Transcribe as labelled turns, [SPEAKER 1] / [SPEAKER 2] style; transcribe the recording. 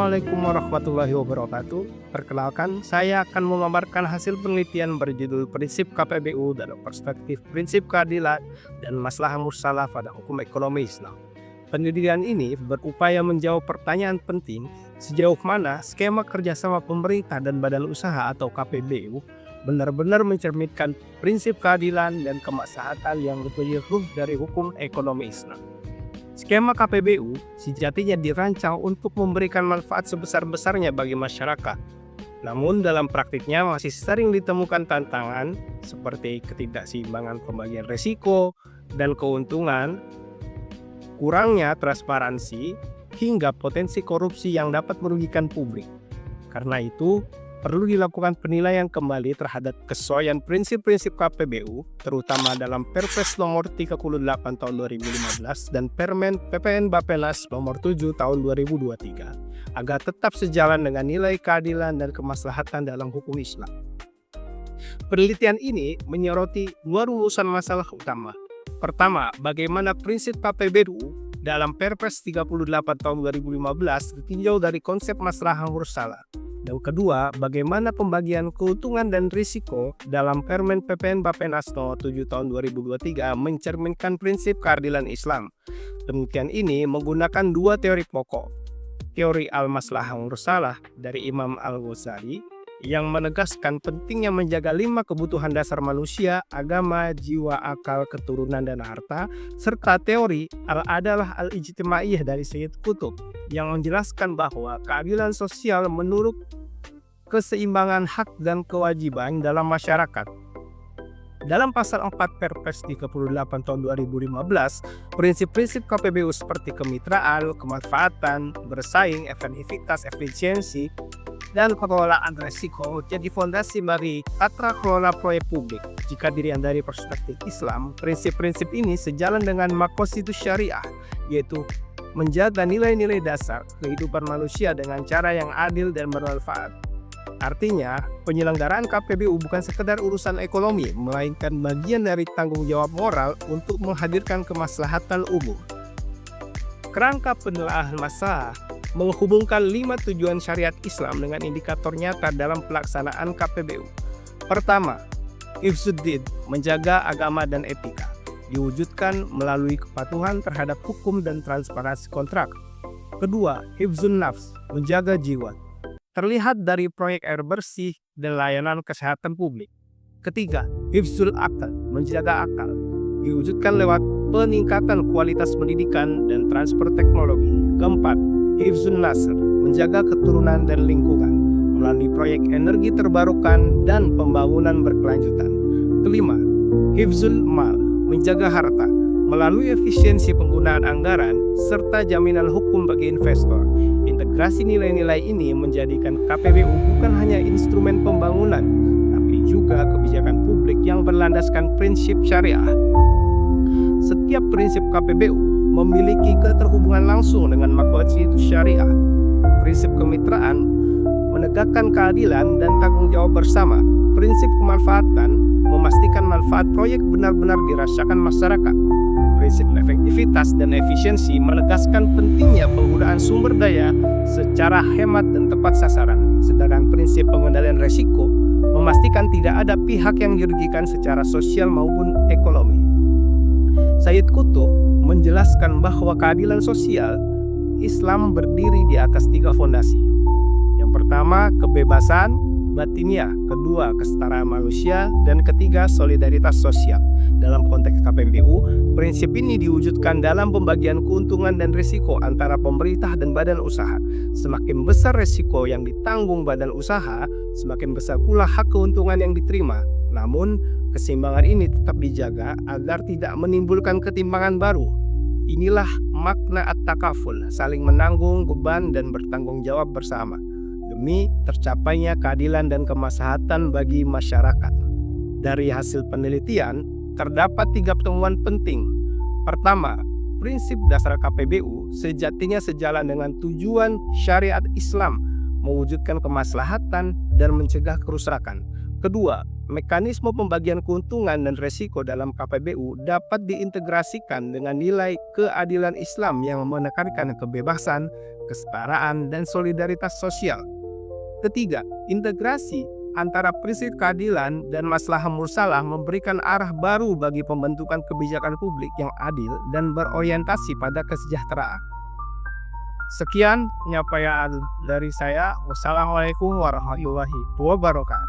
[SPEAKER 1] Assalamualaikum warahmatullahi wabarakatuh. Perkenalkan, saya akan memaparkan hasil penelitian berjudul Prinsip KPBU dalam Perspektif Prinsip Keadilan dan Maslahah Mursalah pada Hukum Ekonomi Islam. Penelitian ini berupaya menjawab pertanyaan penting sejauh mana skema kerjasama pemerintah dan badan usaha atau KPBU benar-benar mencerminkan prinsip keadilan dan kemaslahatan yang menjadi ruh dari hukum ekonomi Islam. Skema KPBU sejatinya dirancang untuk memberikan manfaat sebesar-besarnya bagi masyarakat. Namun dalam praktiknya masih sering ditemukan tantangan seperti ketidakseimbangan pembagian risiko dan keuntungan, kurangnya transparansi, hingga potensi korupsi yang dapat merugikan publik. Karena itu, perlu dilakukan penilaian kembali terhadap kesesuaian prinsip-prinsip KPBU, terutama dalam Perpres nomor 38 tahun 2015 dan Permen PPN Bappenas nomor 7 tahun 2023, agar tetap sejalan dengan nilai keadilan dan kemaslahatan dalam hukum Islam. Penelitian ini menyoroti dua rumusan masalah utama. Pertama, bagaimana prinsip KPBU dalam Perpres 38 tahun 2015 ditinjau dari konsep maslahah mursalah. Dan kedua, bagaimana pembagian keuntungan dan risiko dalam Permen PPN Bappenas nomor 7 tahun 2023 mencerminkan prinsip keadilan Islam. Penelitian ini menggunakan dua teori pokok. Teori al-maslahah mursalah dari Imam Al-Ghazali yang menegaskan pentingnya menjaga 5 kebutuhan dasar manusia, agama, jiwa, akal, keturunan, dan harta, serta teori al-adalah al-ijtimaiyah dari Sayyid Qutb yang menjelaskan bahwa keadilan sosial menurut keseimbangan hak dan kewajiban dalam masyarakat. Dalam pasal 4 Perpres 38 tahun 2015, prinsip-prinsip KPBU seperti kemitraan, kemanfaatan, bersaing, efektivitas, efisiensi, dan pengelolaan risiko jadi fondasi bagi tata kelola proyek publik. Jika dilihat dari perspektif Islam, prinsip-prinsip ini sejalan dengan Maqasidus Syariah, yaitu menjaga nilai-nilai dasar kehidupan manusia dengan cara yang adil dan bermanfaat. Artinya, penyelenggaraan KPBU bukan sekedar urusan ekonomi, melainkan bagian dari tanggung jawab moral untuk menghadirkan kemaslahatan umum. Kerangka penilaian masalah menghubungkan 5 tujuan syariat Islam dengan indikator nyata dalam pelaksanaan KPBU. Pertama, hifzuddin, menjaga agama dan etika, diwujudkan melalui kepatuhan terhadap hukum dan transparansi kontrak. Kedua, hifzun nafs, menjaga jiwa, terlihat dari proyek air bersih dan layanan kesehatan publik. Ketiga, hifzul akal, menjaga akal, diwujudkan lewat peningkatan kualitas pendidikan dan transfer teknologi. Keempat, hifzun nasr, menjaga keturunan dan lingkungan melalui proyek energi terbarukan dan pembangunan berkelanjutan. Kelima, hifzul mal, menjaga harta melalui efisiensi penggunaan anggaran serta jaminan hukum bagi investor. Integrasi nilai-nilai ini menjadikan KPBU bukan hanya instrumen pembangunan, tapi juga kebijakan publik yang berlandaskan prinsip syariah. Setiap prinsip KPBU memiliki keterhubungan langsung dengan Maqasidus Syariah. Prinsip kemitraan menegakkan keadilan dan tanggung jawab bersama. Prinsip kemanfaatan memastikan manfaat proyek benar-benar dirasakan masyarakat. Prinsip efektivitas dan efisiensi menegaskan pentingnya penggunaan sumber daya secara hemat dan tepat sasaran. Sedangkan prinsip pengendalian risiko memastikan tidak ada pihak yang dirugikan secara sosial maupun ekonomi. Sayyid Qutb menjelaskan bahwa keadilan sosial Islam berdiri di atas 3 fondasi. Yang pertama, kebebasan batiniah, kedua, kesetaraan manusia, dan ketiga, solidaritas sosial. Dalam konteks KPBU, prinsip ini diwujudkan dalam pembagian keuntungan dan risiko antara pemerintah dan badan usaha. Semakin besar risiko yang ditanggung badan usaha, semakin besar pula hak keuntungan yang diterima. Namun, keseimbangan ini tetap dijaga agar tidak menimbulkan ketimpangan baru. Inilah makna at-takaful, saling menanggung beban dan bertanggung jawab bersama, demi tercapainya keadilan dan kemaslahatan bagi masyarakat. Dari hasil penelitian, terdapat 3 temuan penting. Pertama, prinsip dasar KPBU sejatinya sejalan dengan tujuan syariat Islam, mewujudkan kemaslahatan dan mencegah kerusakan. Kedua, mekanisme pembagian keuntungan dan risiko dalam KPBU dapat diintegrasikan dengan nilai keadilan Islam yang menekankan kebebasan, kesetaraan, dan solidaritas sosial. Ketiga, integrasi antara prinsip keadilan dan maslahah mursalah memberikan arah baru bagi pembentukan kebijakan publik yang adil dan berorientasi pada kesejahteraan. Sekian penyampaian dari saya. Wassalamualaikum warahmatullahi wabarakatuh.